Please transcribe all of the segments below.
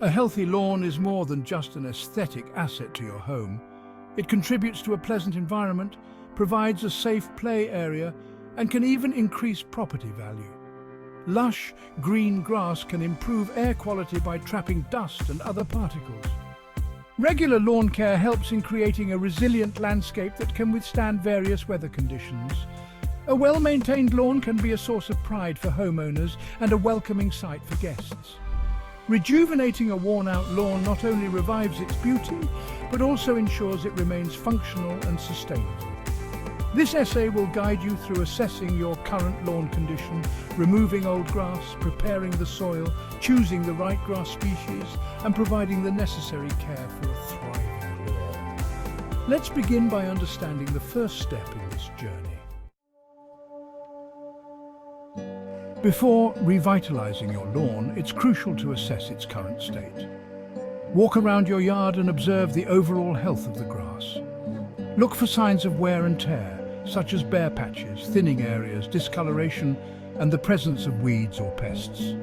A healthy lawn is more than just an aesthetic asset to your home. It contributes to a pleasant environment, provides a safe play area, and can even increase property value. Lush, green grass can improve air quality by trapping dust and other particles. Regular lawn care helps in creating a resilient landscape that can withstand various weather conditions. A well-maintained lawn can be a source of pride for homeowners and a welcoming sight for guests. Rejuvenating a worn-out lawn not only revives its beauty, but also ensures it remains functional and sustainable. This essay will guide you through assessing your current lawn condition, removing old grass, preparing the soil, choosing the right grass species, and providing the necessary care for a thriving lawn. Let's begin by understanding the first step in this journey. Before revitalizing your lawn, it's crucial to assess its current state. Walk around your yard and observe the overall health of the grass. Look for signs of wear and tear, such as bare patches, thinning areas, discoloration, and the presence of weeds or pests.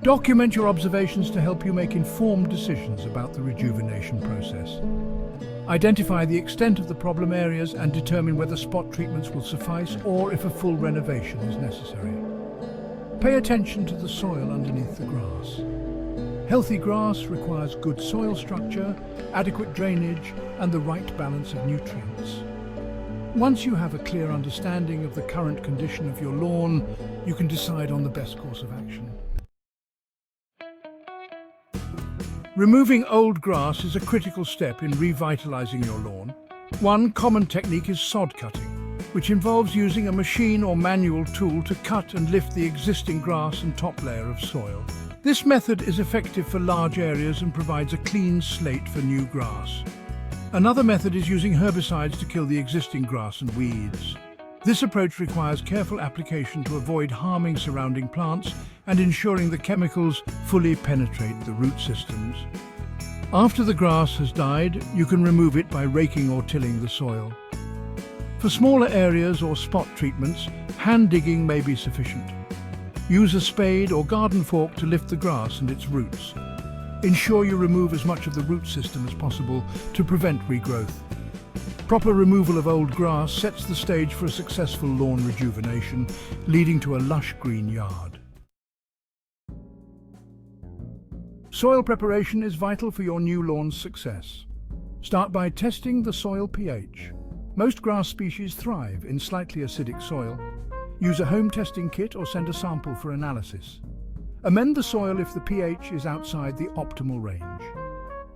Document your observations to help you make informed decisions about the rejuvenation process. Identify the extent of the problem areas and determine whether spot treatments will suffice or if a full renovation is necessary. Pay attention to the soil underneath the grass. Healthy grass requires good soil structure, adequate drainage, and the right balance of nutrients. Once you have a clear understanding of the current condition of your lawn, you can decide on the best course of action. Removing old grass is a critical step in revitalizing your lawn. One common technique is sod cutting, which involves using a machine or manual tool to cut and lift the existing grass and top layer of soil. This method is effective for large areas and provides a clean slate for new grass. Another method is using herbicides to kill the existing grass and weeds. This approach requires careful application to avoid harming surrounding plants and ensuring the chemicals fully penetrate the root systems. After the grass has died, you can remove it by raking or tilling the soil. For smaller areas or spot treatments, hand digging may be sufficient. Use a spade or garden fork to lift the grass and its roots. Ensure you remove as much of the root system as possible to prevent regrowth. Proper removal of old grass sets the stage for a successful lawn rejuvenation, leading to a lush green yard. Soil preparation is vital for your new lawn's success. Start by testing the soil pH. Most grass species thrive in slightly acidic soil. Use a home testing kit or send a sample for analysis. Amend the soil if the pH is outside the optimal range.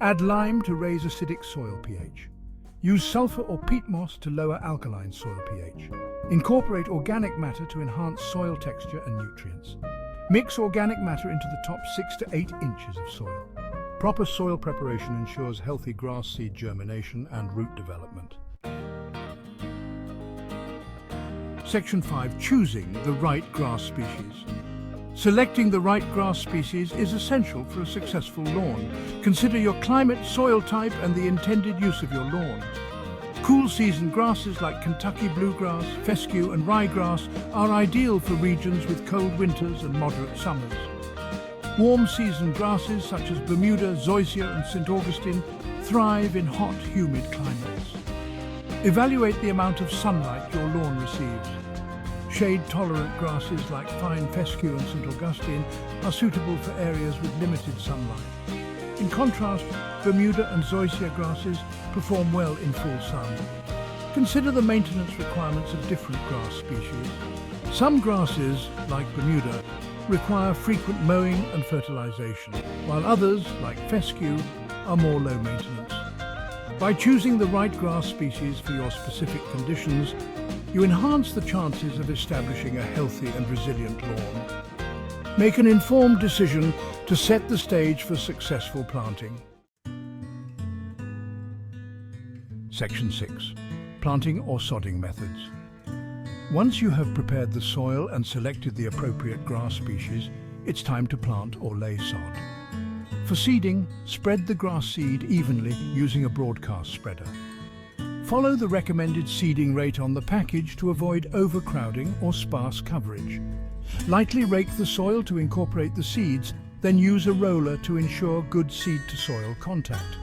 Add lime to raise acidic soil pH. Use sulfur or peat moss to lower alkaline soil pH. Incorporate organic matter to enhance soil texture and nutrients. Mix organic matter into the top 6 to 8 inches of soil. Proper soil preparation ensures healthy grass seed germination and root development. Section 5. Choosing the right grass species. Selecting the right grass species is essential for a successful lawn. Consider your climate, soil type, and the intended use of your lawn. Cool season grasses like Kentucky bluegrass, fescue, and ryegrass are ideal for regions with cold winters and moderate summers. Warm season grasses such as Bermuda, zoysia, and St. Augustine thrive in hot, humid climates. Evaluate the amount of sunlight your lawn receives. Shade-tolerant grasses like fine fescue and St. Augustine are suitable for areas with limited sunlight. In contrast, Bermuda and zoysia grasses perform well in full sun. Consider the maintenance requirements of different grass species. Some grasses, like Bermuda, require frequent mowing and fertilization, while others, like fescue, are more low maintenance. By choosing the right grass species for your specific conditions, you enhance the chances of establishing a healthy and resilient lawn. Make an informed decision to set the stage for successful planting. Section 6. Planting or sodding methods. Once you have prepared the soil and selected the appropriate grass species, it's time to plant or lay sod. For seeding, spread the grass seed evenly using a broadcast spreader. Follow the recommended seeding rate on the package to avoid overcrowding or sparse coverage. Lightly rake the soil to incorporate the seeds Then use a roller to ensure good seed-to-soil contact.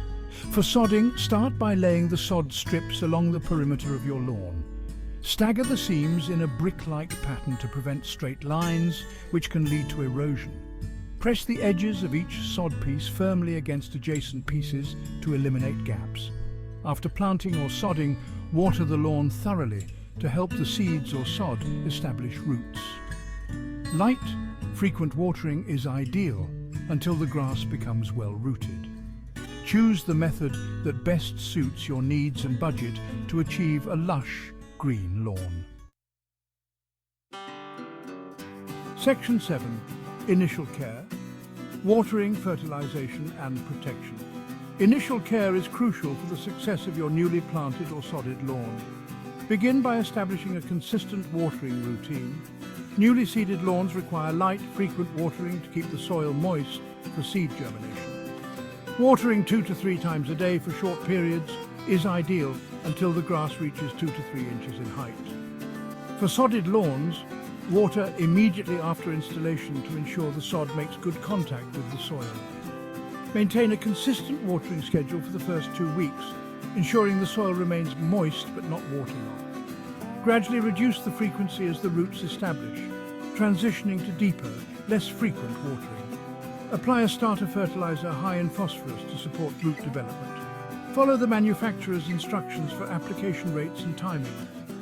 For sodding, start by laying the sod strips along the perimeter of your lawn. Stagger the seams in a brick-like pattern to prevent straight lines, which can lead to erosion. Press the edges of each sod piece firmly against adjacent pieces to eliminate gaps. After planting or sodding, water the lawn thoroughly to help the seeds or sod establish roots. Light, frequent watering is ideal until the grass becomes well-rooted. Choose the method that best suits your needs and budget to achieve a lush, green lawn. Section 7. Initial care. Watering, fertilization and protection. Initial care is crucial for the success of your newly planted or sodded lawn. Begin by establishing a consistent watering routine. Newly seeded lawns require light, frequent watering to keep the soil moist for seed germination. Watering 2 to 3 times a day for short periods is ideal until the grass reaches 2 to 3 inches in height. For sodded lawns, water immediately after installation to ensure the sod makes good contact with the soil. Maintain a consistent watering schedule for the first 2 weeks, ensuring the soil remains moist but not waterlogged. Gradually reduce the frequency as the roots establish, transitioning to deeper, less frequent watering. Apply a starter fertilizer high in phosphorus to support root development. Follow the manufacturer's instructions for application rates and timing.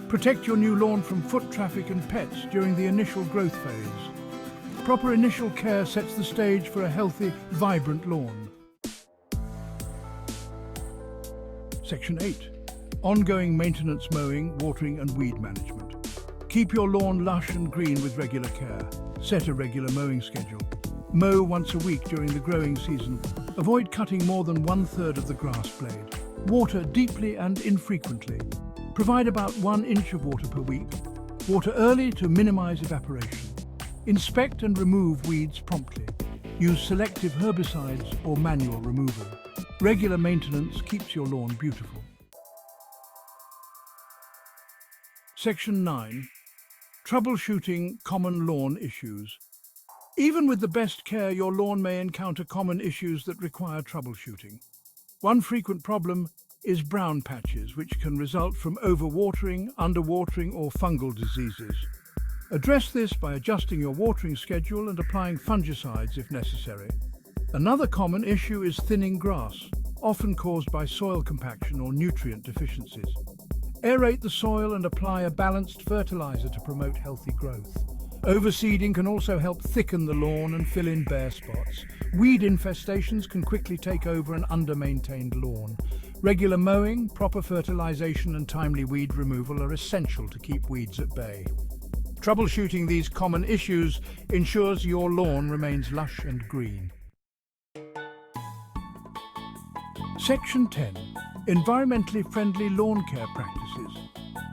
Protect your new lawn from foot traffic and pets during the initial growth phase. Proper initial care sets the stage for a healthy, vibrant lawn. Section 8. Ongoing maintenance, mowing, watering and weed management. Keep your lawn lush and green with regular care. Set a regular mowing schedule. Mow once a week during the growing season. Avoid cutting more than 1/3 of the grass blade. Water deeply and infrequently. Provide about 1 inch of water per week. Water early to minimize evaporation. Inspect and remove weeds promptly. Use selective herbicides or manual removal. Regular maintenance keeps your lawn beautiful. Section 9. Troubleshooting common lawn issues. Even with the best care, your lawn may encounter common issues that require troubleshooting. One frequent problem is brown patches, which can result from overwatering, underwatering or fungal diseases. Address this by adjusting your watering schedule and applying fungicides if necessary. Another common issue is thinning grass, often caused by soil compaction or nutrient deficiencies. Aerate the soil and apply a balanced fertilizer to promote healthy growth. Overseeding can also help thicken the lawn and fill in bare spots. Weed infestations can quickly take over an under-maintained lawn. Regular mowing, proper fertilization and timely weed removal are essential to keep weeds at bay. Troubleshooting these common issues ensures your lawn remains lush and green. Section 10. Environmentally friendly lawn care practices.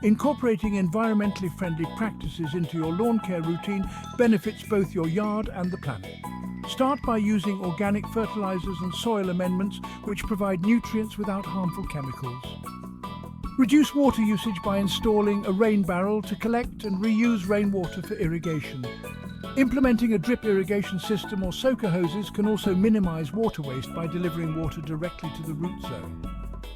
Incorporating environmentally friendly practices into your lawn care routine benefits both your yard and the planet. Start by using organic fertilizers and soil amendments which provide nutrients without harmful chemicals. Reduce water usage by installing a rain barrel to collect and reuse rainwater for irrigation. Implementing a drip irrigation system or soaker hoses can also minimize water waste by delivering water directly to the root zone.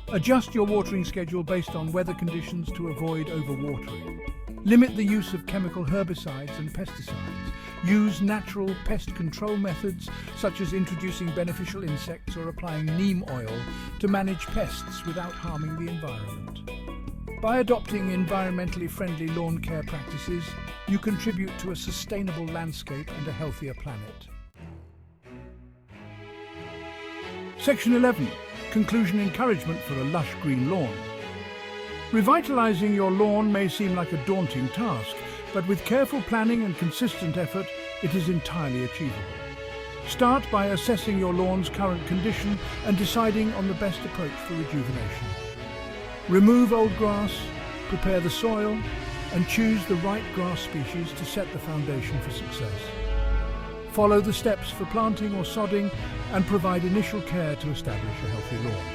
Adjust your watering schedule based on weather conditions to avoid overwatering. Limit the use of chemical herbicides and pesticides. Use natural pest control methods such as introducing beneficial insects or applying neem oil to manage pests without harming the environment. By adopting environmentally friendly lawn care practices, you contribute to a sustainable landscape and a healthier planet. Section 11. Conclusion encouragement for a lush green lawn. Revitalizing your lawn may seem like a daunting task, but with careful planning and consistent effort, it is entirely achievable. Start by assessing your lawn's current condition and deciding on the best approach for rejuvenation. Remove old grass, prepare the soil, and choose the right grass species to set the foundation for success. Follow the steps for planting or sodding and provide initial care to establish a healthy lawn.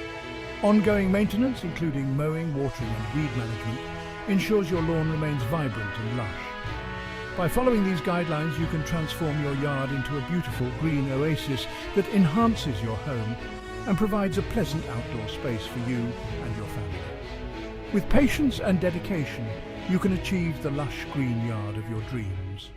Ongoing maintenance, including mowing, watering and weed management, ensures your lawn remains vibrant and lush. By following these guidelines, you can transform your yard into a beautiful green oasis that enhances your home and provides a pleasant outdoor space for you and your family. With patience and dedication, you can achieve the lush green yard of your dreams.